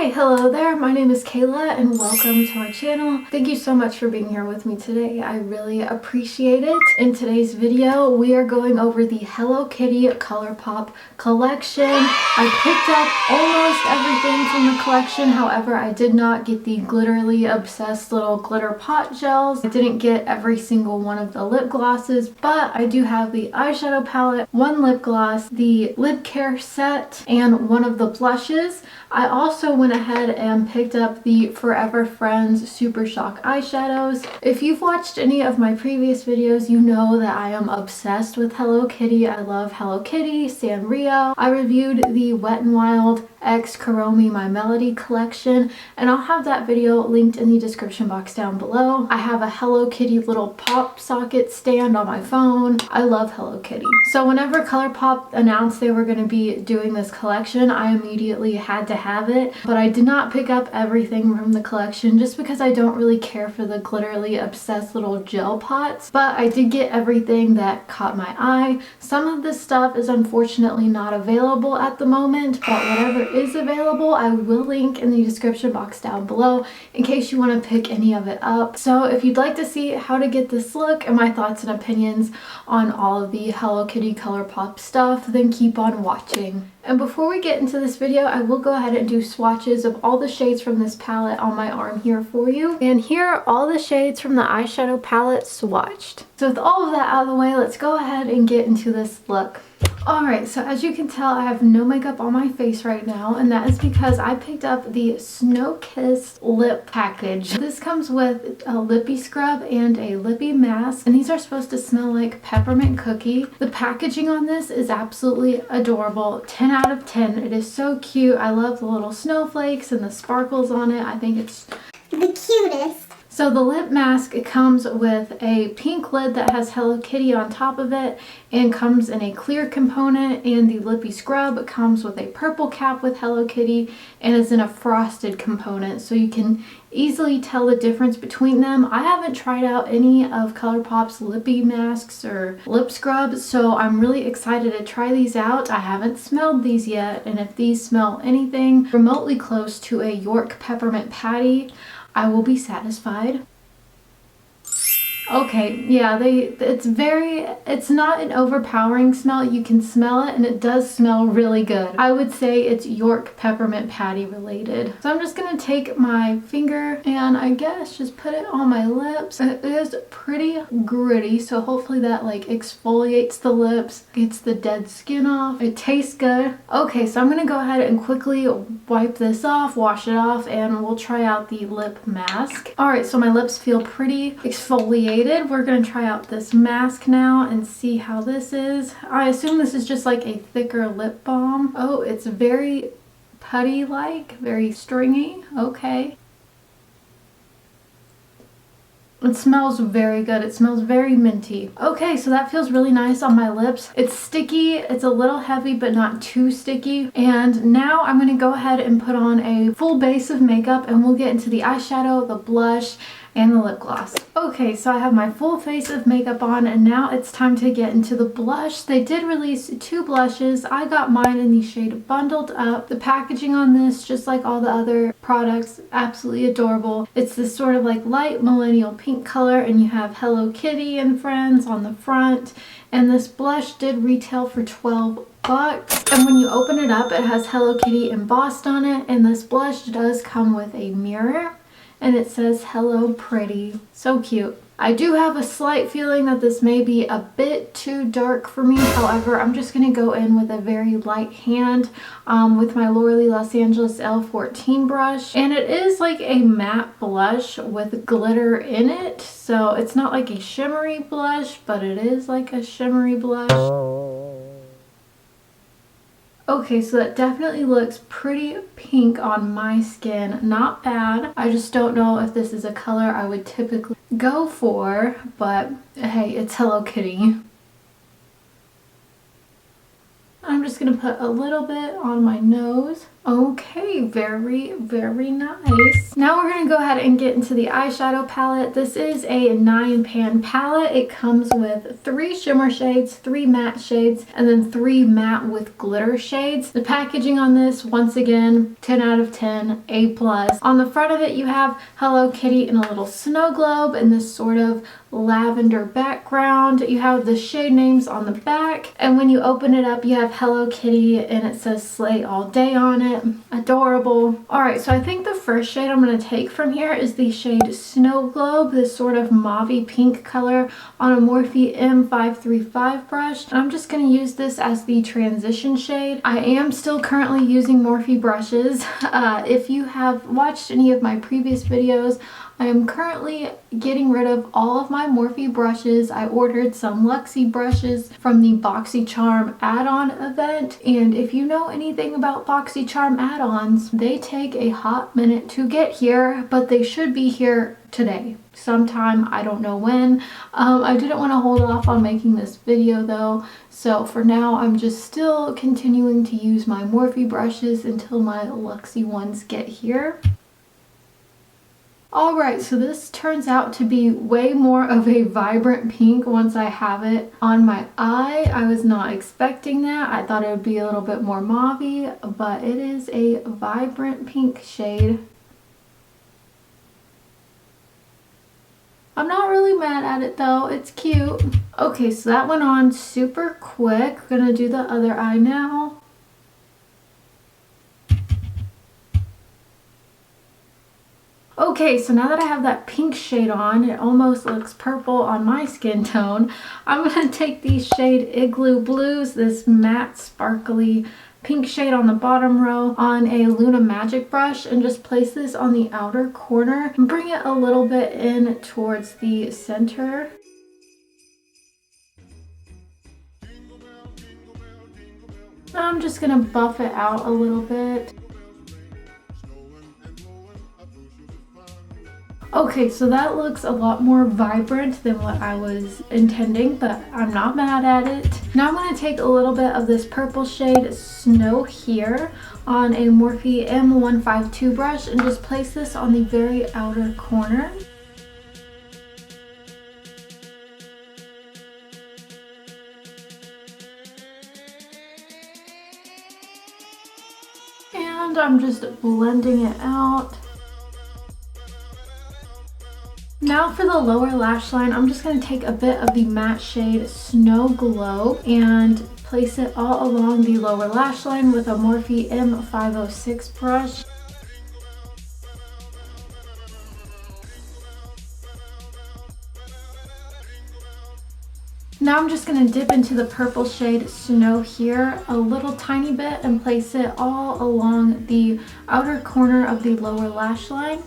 Hi, hello there. My name is Kayla and welcome to our channel. Thank you so much for being here with me today. I really appreciate it. In today's video, we are going over the Hello Kitty Colourpop collection. I picked up almost everything from the collection. However, I did not get the glitterly obsessed little glitter pot gels. I didn't get every single one of the lip glosses, but I do have the eyeshadow palette, one lip gloss, the lip care set, and one of the blushes. I also went ahead and picked up the Forever Friends Super Shock eyeshadows. If you've watched any of my previous videos, you know that I am obsessed with Hello Kitty. I love Hello Kitty, Sanrio. I reviewed the Wet N Wild X Kuromi My Melody collection, and I'll have that video linked in the description box down below. I have a Hello Kitty little pop socket stand on my phone. I love Hello Kitty. So whenever Colourpop announced they were going to be doing this collection, I immediately had to have it, but I did not pick up everything from the collection just because I don't really care for the glitterly obsessed little gel pots, but I did get everything that caught my eye. Some of this stuff is unfortunately not available at the moment, but whatever is available I will link in the description box down below in case you want to pick any of it up. So if you'd like to see how to get this look and my thoughts and opinions on all of the Hello Kitty Colourpop stuff, then keep on watching. And before we get into this video, I will go ahead and do swatches of all the shades from this palette on my arm here for you. And here are all the shades from the eyeshadow palette swatched. So with all of that out of the way, let's go ahead and get into this look. Alright, so as you can tell, I have no makeup on my face right now, and that is because I picked up the Snow Kissed lip package. This comes with a lippy scrub and a lippy mask, and these are supposed to smell like peppermint cookie. The packaging on this is absolutely adorable. 10 out of 10. It is so cute. I love the little snowflakes and the sparkles on it. I think it's the cutest. So the lip mask, it comes with a pink lid that has Hello Kitty on top of it and comes in a clear component, and the lippy scrub comes with a purple cap with Hello Kitty and is in a frosted component, so you can easily tell the difference between them. I haven't tried out any of Colourpop's lippy masks or lip scrubs, so I'm really excited to try these out. I haven't smelled these yet, and if these smell anything remotely close to a York peppermint patty, I will be satisfied. Okay, yeah, it's not an overpowering smell. You can smell it and it does smell really good. I would say it's York peppermint patty related. So I'm just gonna take my finger and I guess just put it on my lips. It is pretty gritty, so hopefully that like exfoliates the lips, gets the dead skin off. It tastes good. Okay, so I'm gonna go ahead and quickly wipe this off, wash it off, and we'll try out the lip mask. Alright, so my lips feel pretty exfoliated. We're going to try out this mask now and see how this is. I assume this is just like a thicker lip balm. Oh, it's very putty-like, very stringy. Okay. It smells very good. It smells very minty. Okay, so that feels really nice on my lips. It's sticky. It's a little heavy, but not too sticky. And now I'm going to go ahead and put on a full base of makeup, and we'll get into the eyeshadow, the blush, and the lip gloss. Okay, so I have my full face of makeup on, and now it's time to get into the blush. They did release 2 blushes. I got mine in the shade Bundled Up. The packaging on this, just like all the other products, absolutely adorable. It's this sort of like light millennial pink color, and you have Hello Kitty and Friends on the front. And this blush did retail for $12. And when you open it up, it has Hello Kitty embossed on it, and this blush does come with a mirror. And it says, "Hello Pretty." So cute. I do have a slight feeling that this may be a bit too dark for me. However, I'm just going to go in with a very light hand with my Laura Los Angeles L14 brush. And it is like a matte blush with glitter in it. So it's not like a shimmery blush, but it is like a shimmery blush. Okay, so that definitely looks pretty pink on my skin. Not bad. I just don't know if this is a color I would typically go for, but hey, it's Hello Kitty. I'm just going to put a little bit on my nose. Okay, very, very nice. Now we're going to go ahead and get into the eyeshadow palette. This is a 9-pan palette. It comes with 3 shimmer shades, 3 matte shades, and then 3 matte with glitter shades. The packaging on this, once again, 10 out of 10, A+. On the front of it, you have Hello Kitty in a little snow globe in this sort of lavender background. You have the shade names on the back, and when you open it up, you have Hello Kitty and it says Slay All Day on it. Adorable. Alright, so I think the first shade I'm going to take from here is the shade Snow Globe, this sort of mauve pink color on a Morphe M535 brush. And I'm just going to use this as the transition shade. I am still currently using Morphe brushes. If you have watched any of my previous videos, I am currently getting rid of all of my Morphe brushes. I ordered some Luxie brushes from the BoxyCharm add-on event, and if you know anything about BoxyCharm add-ons, they take a hot minute to get here, but they should be here today. Sometime, I don't know when. I didn't want to hold off on making this video though, so for now I'm just still continuing to use my Morphe brushes until my Luxie ones get here. Alright, so this turns out to be way more of a vibrant pink once I have it on my eye. I was not expecting that. I thought it would be a little bit more mauve, but it is a vibrant pink shade. I'm not really mad at it though, it's cute. Okay, so that went on super quick. We're gonna do the other eye now. Okay, so now that I have that pink shade on, it almost looks purple on my skin tone. I'm going to take the shade Igloo Blues, this matte sparkly pink shade on the bottom row, on a Luna Magic brush, and just place this on the outer corner and bring it a little bit in towards the center. Now I'm just going to buff it out a little bit. Okay, so that looks a lot more vibrant than what I was intending, but I'm not mad at it. Now I'm going to take a little bit of this purple shade Snow here on a Morphe M152 brush and just place this on the very outer corner. And I'm just blending it out. Now for the lower lash line, I'm just going to take a bit of the matte shade Snow Glow and place it all along the lower lash line with a Morphe M506 brush. Now I'm just going to dip into the purple shade Snow here a little tiny bit and place it all along the outer corner of the lower lash line.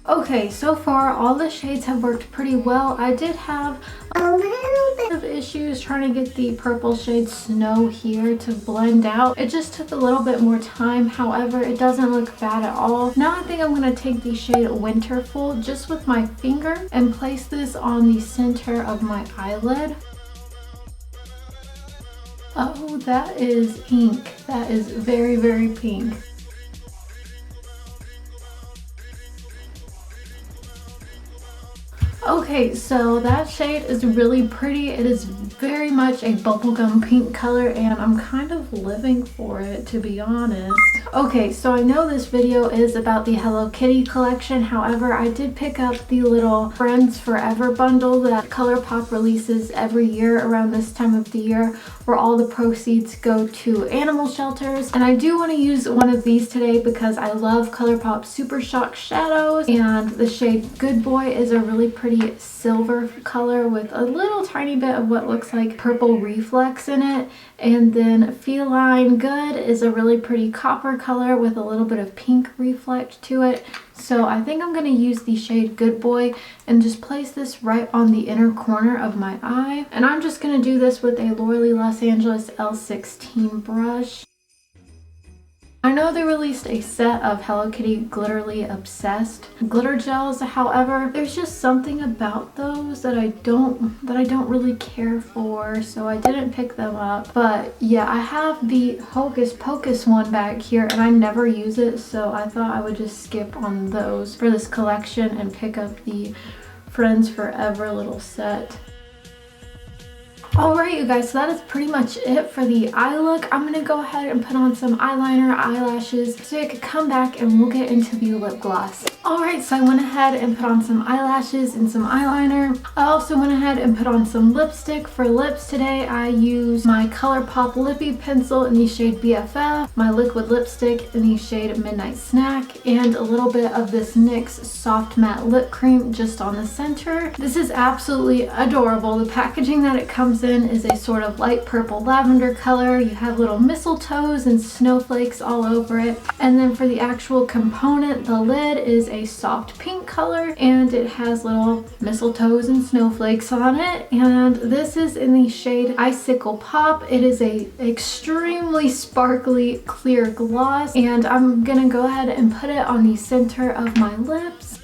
Okay, so far all the shades have worked pretty well. I did have a little bit of issues trying to get the purple shade Snow here to blend out. It just took a little bit more time. However, it doesn't look bad at all. Now I think I'm going to take the shade Winterful just with my finger and place this on the center of my eyelid. Oh, that is pink. That is very, very pink. Okay, so that shade is really pretty. It is very much a bubblegum pink color and I'm kind of living for it, to be honest. Okay, so I know this video is about the Hello Kitty collection. However, I did pick up the little Friends Forever bundle that Colourpop releases every year around this time of the year, where all the proceeds go to animal shelters. And I do want to use one of these today because I love Colourpop Super Shock shadows, and the shade Good Boy is a really pretty silver color with a little tiny bit of what looks like purple reflex in it. And then Feline Good is a really pretty copper color with a little bit of pink reflect to it. So I think I'm going to use the shade Good Boy and just place this right on the inner corner of my eye. And I'm just going to do this with a L'Oreal Los Angeles L16 brush. I know they released a set of Hello Kitty Glitterly Obsessed glitter gels. However, there's just something about those that I don't really care for, so I didn't pick them up. But yeah, I have the Hocus Pocus one back here and I never use it, so I thought I would just skip on those for this collection and pick up the Friends Forever little set. Alright you guys, so that is pretty much it for the eye look. I'm going to go ahead and put on some eyeliner, eyelashes, so I could come back and we'll get into the lip gloss. Alright, so I went ahead and put on some eyelashes and some eyeliner. I also went ahead and put on some lipstick. For lips today, I used my Colourpop Lippy Pencil in the shade BFF, my liquid lipstick in the shade Midnight Snack, and a little bit of this NYX Soft Matte Lip Cream just on the center. This is absolutely adorable. The packaging that it comes in is a sort of light purple lavender color. You have little mistletoes and snowflakes all over it. And then for the actual component, the lid is a soft pink color and it has little mistletoes and snowflakes on it. And this is in the shade Icicle Pop. It is a extremely sparkly clear gloss, and I'm gonna go ahead and put it on the center of my lips.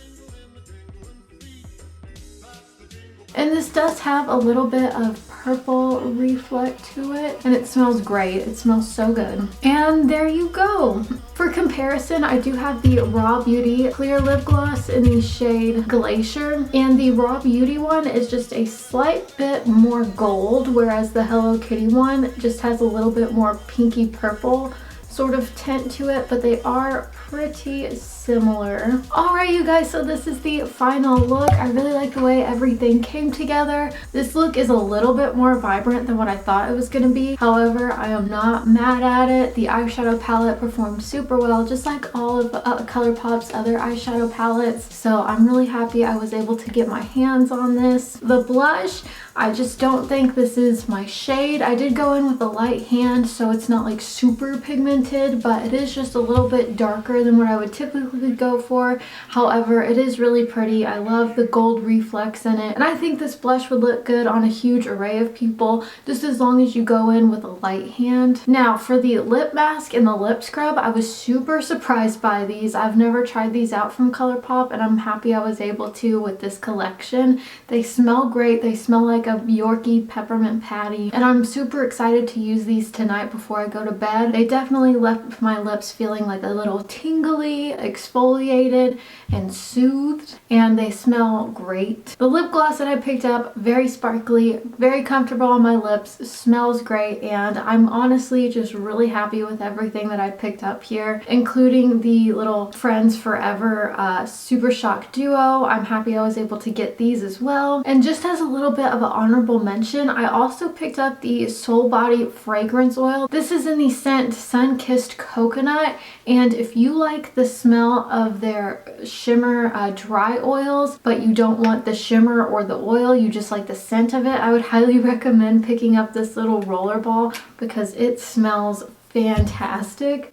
And this does have a little bit of purple reflect to it, and it smells great. It smells so good. And there you go. For comparison, I do have the Raw Beauty clear lip gloss in the shade Glacier, and the Raw Beauty one is just a slight bit more gold, whereas the Hello Kitty one just has a little bit more pinky purple sort of tint to it, but they are pretty similar. Alright you guys, so this is the final look. I really like the way everything came together. This look is a little bit more vibrant than what I thought it was going to be. However, I am not mad at it. The eyeshadow palette performed super well, just like all of Colourpop's other eyeshadow palettes. So I'm really happy I was able to get my hands on this. The blush, I just don't think this is my shade. I did go in with a light hand, so it's not like super pigmented, but it is just a little bit darker than what I would typically go for. However, it is really pretty. I love the gold reflex in it, and I think this blush would look good on a huge array of people, just as long as you go in with a light hand. Now, for the lip mask and the lip scrub, I was super surprised by these. I've never tried these out from Colourpop, and I'm happy I was able to with this collection. They smell great. They smell like a Yorkie peppermint patty, and I'm super excited to use these tonight before I go to bed. They definitely left my lips feeling like a little tingly, exfoliated, and soothed, and they smell great. The lip gloss that I picked up, very sparkly, very comfortable on my lips, smells great, and I'm honestly just really happy with everything that I picked up here, including the little Friends Forever Super Shock Duo. I'm happy I was able to get these as well. And just as a little bit of an honorable mention, I also picked up the Soul Body Fragrance Oil. This is in the scent Sun-Kissed Coconut, and if you like the smell of their shimmer dry oils, but you don't want the shimmer or the oil, you just like the scent of it, I would highly recommend picking up this little roller ball because it smells fantastic.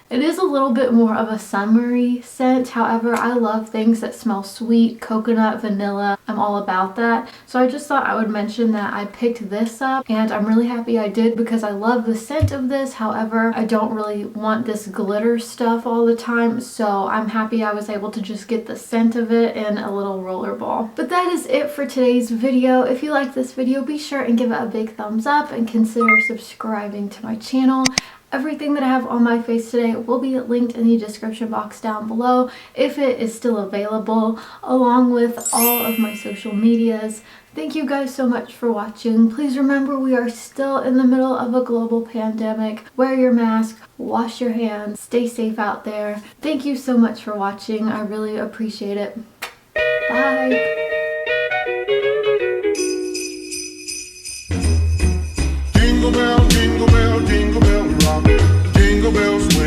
It is a little bit more of a summery scent. However, I love things that smell sweet, coconut, vanilla. I'm all about that. So I just thought I would mention that I picked this up, and I'm really happy I did because I love the scent of this. However, I don't really want this glitter stuff all the time, so I'm happy I was able to just get the scent of it in a little roller ball. But that is it for today's video. If you like this video, be sure and give it a big thumbs up and consider subscribing to my channel. Everything that I have on my face today will be linked in the description box down below if it is still available, along with all of my social medias. Thank you guys so much for watching. Please remember, we are still in the middle of a global pandemic. Wear your mask, wash your hands, stay safe out there. Thank you so much for watching. I really appreciate it. Bye!